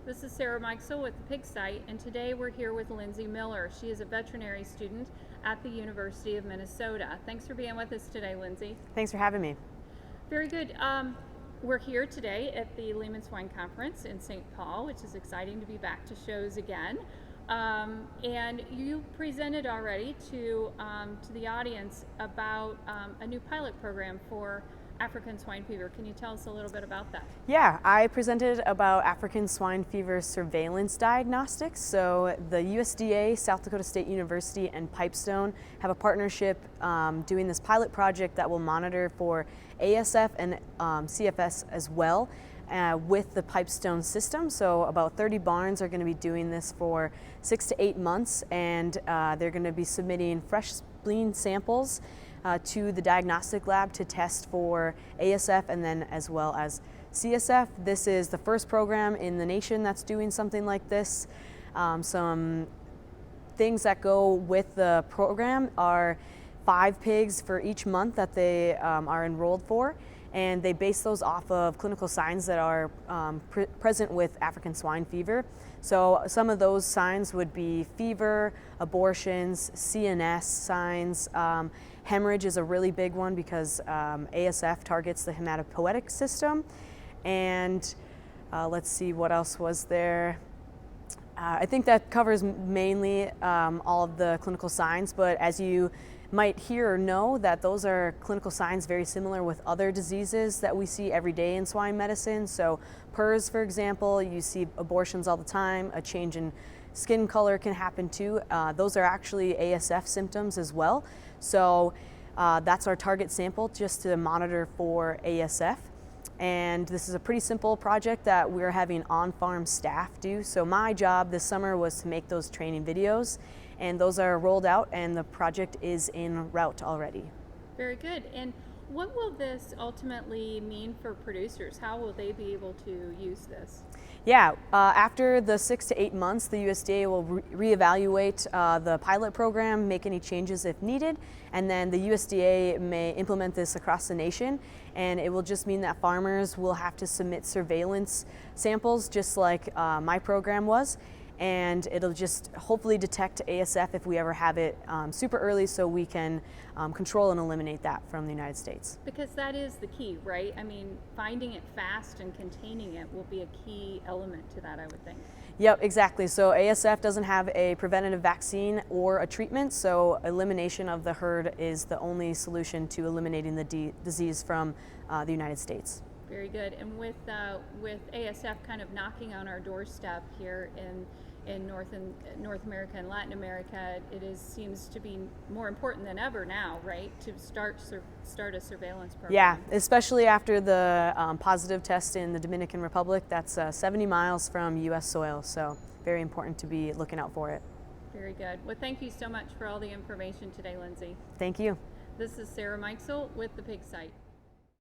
This is Sarah Mikesell with the Pig Site, and today we're here with Lindsay Miller. She is a veterinary student at the University of Minnesota. Thanks for being with us today, Lindsay. Thanks for having me. Very good. We're here today at the Lehman Swine Conference in St. Paul, which is exciting to be back to shows again. And you presented already to the audience about a new pilot program for African swine fever. Can you tell us a little bit about that? Yeah, I presented about African swine fever surveillance diagnostics. So the USDA, South Dakota State University, and Pipestone have a partnership doing this pilot project that will monitor for ASF and CFS as well with the Pipestone system. So about 30 barns are going to be doing this for 6 to 8 months, and they're going to be submitting fresh spleen samples to the diagnostic lab to test for ASF and then as well as CSF. This is the first program in the nation that's doing something like this. Some things that go with the program are 5 pigs for each month that they are enrolled for, and they base those off of clinical signs that are present with African swine fever. So some of those signs would be fever, abortions, CNS signs. Hemorrhage is a really big one because ASF targets the hematopoietic system. And let's see, what else was there? I think that covers mainly all of the clinical signs, but as you might hear or know, that those are clinical signs very similar with other diseases that we see every day in swine medicine. So PRRS, for example, you see abortions all the time. A change in skin color can happen too. Those are actually ASF symptoms as well. So that's our target sample, just to monitor for ASF. And this is a pretty simple project that we're having on-farm staff do. So my job this summer was to make those training videos, and those are rolled out, and the project is en route already. Very good. And what will this ultimately mean for producers? How will they be able to use this? Yeah, after the 6 to 8 months, the USDA will reevaluate the pilot program, make any changes if needed, and then the USDA may implement this across the nation, and it will just mean that farmers will have to submit surveillance samples just like my program was, and it'll just hopefully detect ASF if we ever have it super early, so we can control and eliminate that from the United States. Because that is the key, right? I mean, finding it fast and containing it will be a key element to that, I would think. Yep, exactly. So ASF doesn't have a preventative vaccine or a treatment, so elimination of the herd is the only solution to eliminating the disease from the United States. Very good. And with ASF kind of knocking on our doorstep here in North America and Latin America, seems to be more important than ever now, right? To start a surveillance program. Yeah, especially after the positive test in the Dominican Republic. That's 70 miles from U.S. soil, so very important to be looking out for it. Very good. Well, thank you so much for all the information today, Lindsay. Thank you. This is Sarah Mikesell with the Pig Site.